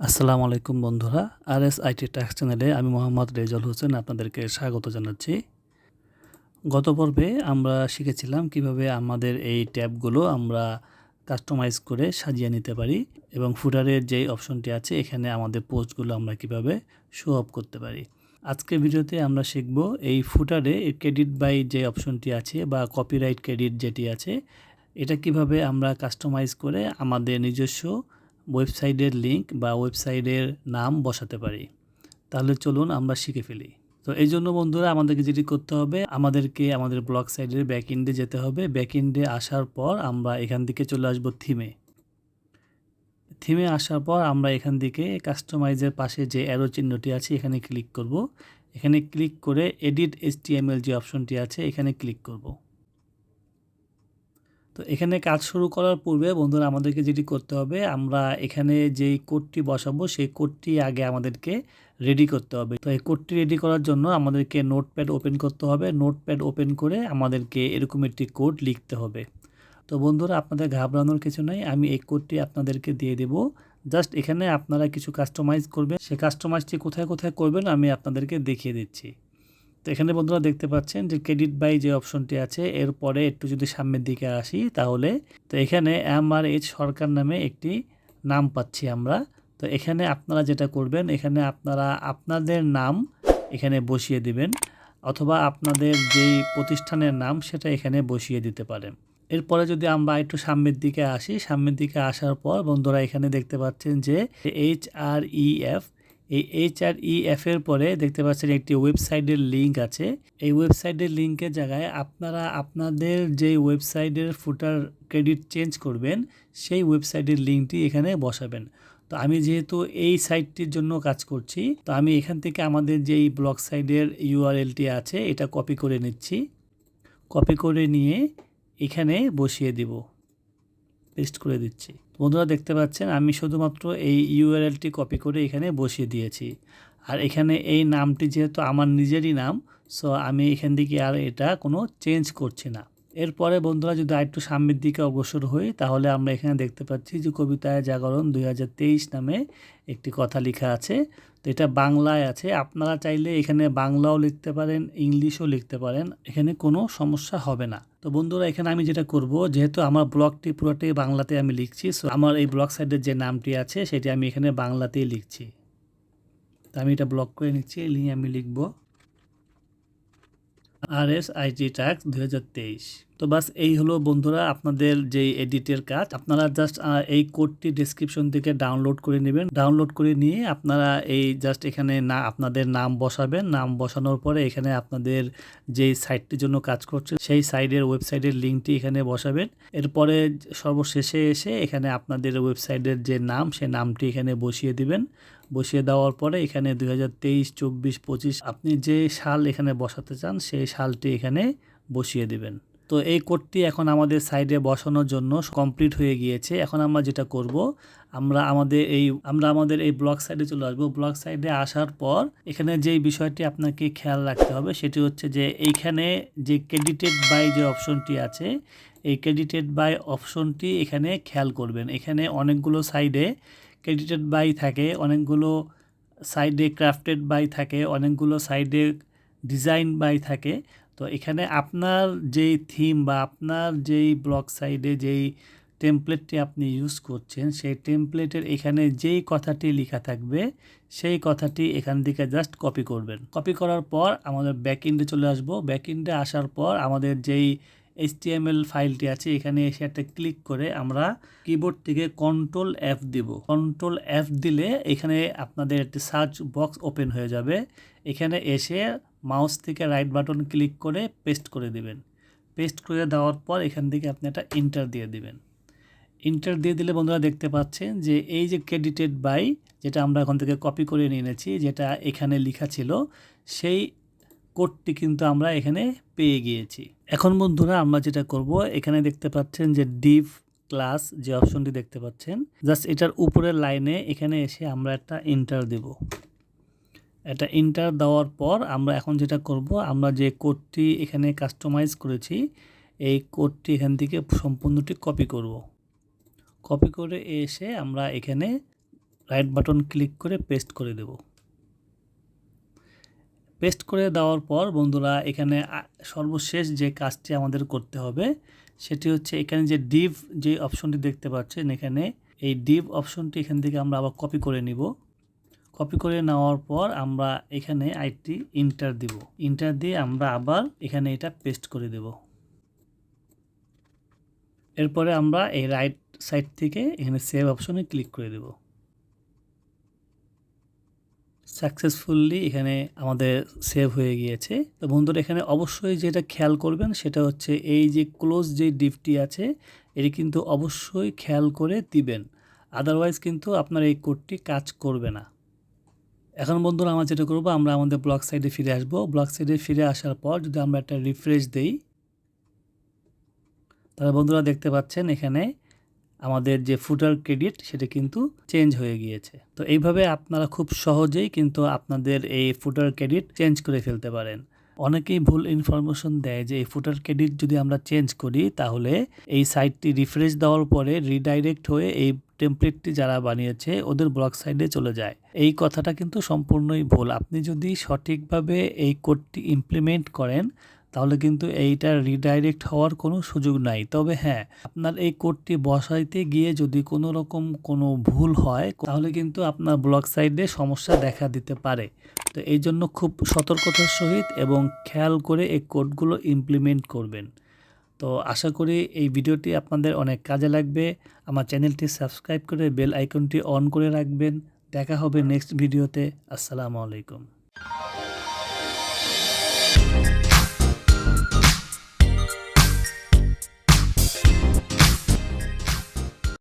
আসসালামু আলাইকুম বন্ধুরা, আইটি ট্যাক্স চ্যানেলে আমি মোহাম্মদ রেজাউল হোসেন আপনাদেরকে স্বাগত জানাচ্ছি। গত পর্বে আমরা শিখেছিলাম কিভাবে আমাদের এই ট্যাবগুলো আমরা কাস্টমাইজ করে সাজিয়ে নিতে পারি এবং ফুটারের যেই অপশনটি আছে এখানে আমাদের পোস্টগুলো আমরা কিভাবে শো অফ করতে পারি। আজকের ভিডিওতে আমরা শিখব এই ফুটারে ক্রেডিট বাই যে অপশনটি আছে বা কপিরাইট ক্রেডিট যেটি আছে এটা কিভাবে আমরা কাস্টমাইজ করে আমাদের নিজস্ব ওয়েবসাইটের লিঙ্ক বা ওয়েবসাইটের নাম বসাতে পারি। তাহলে চলুন আমরা শিখে ফেলি। তো এই জন্য বন্ধুরা আমাদেরকে যেটি করতে হবে, আমাদেরকে আমাদের ব্লগ সাইটের ব্যাকএন্ডে যেতে হবে। ব্যাকএন্ডে আসার পর আমরা এখান থেকে চলে আসব থিমে আসার পর আমরা এখান থেকে কাস্টমাইজের পাশে যে অ্যারো চিহ্নটি আছে এখানে ক্লিক করব। এখানে ক্লিক করে এডিট HTML যে অপশনটি আছে এখানে ক্লিক করব। তো এখানে কাজ শুরু করার পূর্বে বন্ধুরা আমাদেরকে যেটি করতে হবে, আমরা এখানে যেই কোডটি বসাবো সেই কোডটি আগে আমাদেরকে রেডি করতে হবে। তো এই কোডটি রেডি করার জন্য আমাদেরকে নোটপ্যাড ওপেন করতে হবে। নোটপ্যাড ওপেন করে আমাদেরকে এরকম একটি কোড লিখতে হবে। তো বন্ধুরা আপনাদের ঘাবড়ানোর কিছু নাই, আমি এই কোডটি আপনাদেরকে দিয়ে দেব। জাস্ট এখানে আপনারা কিছু কাস্টমাইজ করবেন, সেই কাস্টমাইজটি কোথায় কোথায় করবেন আমি আপনাদেরকে দেখিয়ে দিচ্ছি। তো এখানে বন্ধুরা দেখতে পাচ্ছেন যে ক্রেডিট বাই যে অপশনটি আছে এরপরে একটু যদি সামনের দিকে আসি তাহলে তো এখানে MRH সরকার নামে একটি নাম পাচ্ছি আমরা। তো এখানে আপনারা যেটা করবেন, এখানে আপনারা আপনাদের নাম এখানে বসিয়ে দিবেন অথবা আপনাদের যেই প্রতিষ্ঠানের নাম সেটা এখানে বসিয়ে দিতে পারেন। এরপরে যদি আমরা একটু সামনের দিকে আসি, সামনের দিকে আসার পর বন্ধুরা এখানে দেখতে পাচ্ছেন যে HREF, এই HREF এর পরে দেখতে পাচ্ছেন একটি ওয়েবসাইটের লিঙ্ক আছে। এই ওয়েবসাইটের লিঙ্কের জায়গায় আপনারা আপনাদের যে ওয়েবসাইটের ফুটার ক্রেডিট চেঞ্জ করবেন সেই ওয়েবসাইটের লিঙ্কটি এখানে বসাবেন। তো আমি যেহেতু এই সাইটটির জন্য কাজ করছি, তো আমি এখান থেকে আমাদের যেই ব্লগ সাইটের URLটি আছে এটা কপি করে নিচ্ছি। কপি করে নিয়ে এখানে বসিয়ে দিব, পেস্ট করে দিচ্ছি। বন্ধুরা দেখতে পাচ্ছেন আমি শুধুমাত্র এই URLটি কপি করে এখানে বসিয়ে দিয়েছি। আর এখানে এই নামটি যেহেতু আমার নিজেরই নাম, সো আমি এখান থেকে আর এটা কোনো চেঞ্জ করছি না। এরপরে বন্ধুরা যদি আরেকটু সামনের দিকে অগ্রসর হই তাহলে আমরা এখানে দেখতে পাচ্ছি যে কবিতায় জাগরণ 2023 নামে একটি কথা লেখা আছে। তো এটা বাংলায় আছে, আপনারা চাইলে এখানে বাংলাও লিখতে পারেন, ইংলিশও লিখতে পারেন, এখানে কোনো সমস্যা হবে না। তো বন্ধুরা এখানে আমি যেটা করব, যেহেতু আমার ব্লগটি পুরোটাই বাংলাতে আমি লিখছি, সো আমার এই ব্লগ সাইটের যে নামটি আছে সেটি আমি এখানে বাংলাতেই লিখছি। তো আমি এটা ব্লক করে নিচ্ছি, নিয়ে আমি লিখব আইটি ট্যাক্স 2023। তো বাস এই হলো বন্ধুরা আপনাদের যে এডিটের কাজ। আপনারা জাস্ট এই কোডটি ডেসক্রিপশন থেকে ডাউনলোড করে নেবেন। ডাউনলোড করে নিয়ে আপনারা এই জাস্ট এখানে আপনাদের নাম বসাবেন। নাম বসানোর পরে এখানে আপনাদের যেই সাইটটির জন্য কাজ করছে সেই ওয়েবসাইটের লিঙ্কটি এখানে বসাবেন। এরপরে সর্বশেষে এসে এখানে আপনাদের ওয়েবসাইটের যে নাম সেই নামটি এখানে বসিয়ে দিবেন। বসিয়ে দেওয়ার পরে এখানে 2023, 24, 25 আপনি যে সাল এখানে বসাতে চান সেই সালটি এখানে বসিয়ে দিবেন। তো এই কোডটি এখন আমাদের সাইডে বসানোর জন্য কমপ্লিট হয়ে গিয়েছে। এখন আমরা যেটা করব, আমরা আমাদের এই ব্লগ সাইডে চলে আসবো। ব্লগ সাইডে আসার পর এখানে যেই বিষয়টি আপনাকে খেয়াল রাখতে হবে সেটি হচ্ছে যে এইখানে যে ক্রেডিটেড বাই যে অপশনটি আছে, এই ক্রেডিটেড বাই অপশনটি এখানে খেয়াল করবেন। এখানে অনেকগুলো সাইডে ক্রেডিটেড বাই থাকে, অনেকগুলো সাইডে ক্রাফটেড বাই থাকে, অনেকগুলো সাইডে ডিজাইন বাই থাকে। তো এখানে আপনার যেই থিম বা আপনার যেই ব্লগ সাইডে যেই টেমপ্লেটটি আপনি ইউজ করছেন সেই টেমপ্লেটের এখানে যেই কথাটি লেখা থাকবে সেই কথাটি এখান থেকে জাস্ট কপি করবেন। কপি করার পর আমাদের ব্যাকএন্ডে চলে আসব। ব্যাকএন্ডে আসার পর আমাদের যেই HTML ফাইলটি আছে এখানে এসে একটা ক্লিক করে আমরা কিবোর্ড থেকে Ctrl F দিব। Ctrl F দিলে এখানে আপনাদের একটি সার্চ বক্স ওপেন হয়ে যাবে। এখানে এসে মাউস থেকে রাইট বাটন ক্লিক করে পেস্ট করে দিবেন। পেস্ট করে দেওয়ার পর এখান থেকে আপনি একটা এন্টার দিয়ে দিবেন। এন্টার দিয়ে দিলে বন্ধুরা দেখতে পাচ্ছেন যে এই যে ক্রেডিটেড বাই যেটা আমরা এখন থেকে কপি করে নিয়ে এনেছি, যেটা এখানে লেখা ছিল সেই কোডটি কিন্তু আমরা এখানে পেয়ে গিয়েছি। এখন বন্ধুরা আমরা যেটা করব, এখানে দেখতে পাচ্ছেন যে ডিভ ক্লাস যে অপশনটি দেখতে পাচ্ছেন, জাস্ট এটার উপরের লাইনে এখানে এসে আমরা একটা এন্টার দেব। এটা এন্টার দেওয়ার পর আমরা এখন যেটা করব, আমরা যে কোডটি এখানে কাস্টমাইজ করেছি এই কোডটি এখান থেকে সম্পূর্ণটি কপি করব। কপি করে এসে আমরা এখানে রাইট বাটন ক্লিক করে পেস্ট করে দেব। পেস্ট করে দেওয়ার পর বন্ধুরা এখানে সর্বশেষ যে কাজটি আমাদের করতে হবে সেটি হচ্ছে এখানে যে ডিভ যে অপশনটি দেখতে পাচ্ছেন, এখানে এই ডিভ অপশনটি এখান থেকে আমরা আবার কপি করে নিব। কপি করে নেওয়ার পর আমরা এখানে আইটি ইন্টার দিব। ইন্টার দিয়ে আমরা আবার এখানে এটা পেস্ট করে দেব। এরপরে আমরা এই রাইট সাইড থেকে এখানে সেভ অপশনে ক্লিক করে দেব। সাকসেসফুলি এখানে আমাদের সেভ হয়ে গিয়েছে। তো বন্ধুরা এখানে অবশ্যই যেটা খেয়াল করবেন সেটা হচ্ছে এই যে ক্লোজ যে ডিভটি আছে এটি কিন্তু অবশ্যই খেয়াল করে দিবেন, আদারওয়াইজ কিন্তু আপনার এই কোডটি কাজ করবে না। এখন বন্ধুরা আমরা যেটা করব, আমরা আমাদের ব্লগ সাইডে ফিরে আসব। ব্লগ সাইডে ফিরে আসার পর যদি আমরা একটা রিফ্রেশ দেই, তাহলে বন্ধুরা দেখতে পাচ্ছেন এখানে আমাদের যে ফুটার ক্রেডিট সেটা কিন্তু চেঞ্জ হয়ে গিয়েছে। তো এইভাবে আপনারা খুব সহজেই কিন্তু আপনাদের এই ফুটার ক্রেডিট চেঞ্জ করে ফেলতে পারেন। অনেকেই ভুল ইনফরমেশন দেয় যে এই ফুটার ক্রেডিট যদি আমরা চেঞ্জ করি তাহলে এই সাইটটি রিফ্রেশ দেওয়ার পরে রিডাইরেক্ট হয়ে এই টেমপ্লেটটি যারা বানিয়েছে ওদের ব্লগ সাইডে চলে যায়। এই কথাটা কিন্তু সম্পূর্ণই ভুল। আপনি যদি সঠিকভাবে এই কোডটি ইমপ্লিমেন্ট করেন তাহলে কিন্তু এইটা রিডাইরেক্ট হওয়ার কোনো সুযোগ নাই। তবে হ্যাঁ, আপনার এই কোডটি বসাইতে গিয়ে যদি কোনো রকম কোনো ভুল হয় তাহলে কিন্তু আপনার ব্লগ সাইডে সমস্যা দেখা দিতে পারে। তো এই জন্য খুব সতর্কতার সহিত এবং খেয়াল করে এই কোডগুলো ইমপ্লিমেন্ট করবেন। তো আশা করি এই ভিডিওটি আপনাদের অনেক কাজে লাগবে। আমার চ্যানেলটি সাবস্ক্রাইব করে বেল আইকনটি অন করে রাখবেন। দেখা হবে নেক্সট ভিডিওতে। আসসালামু আলাইকুম।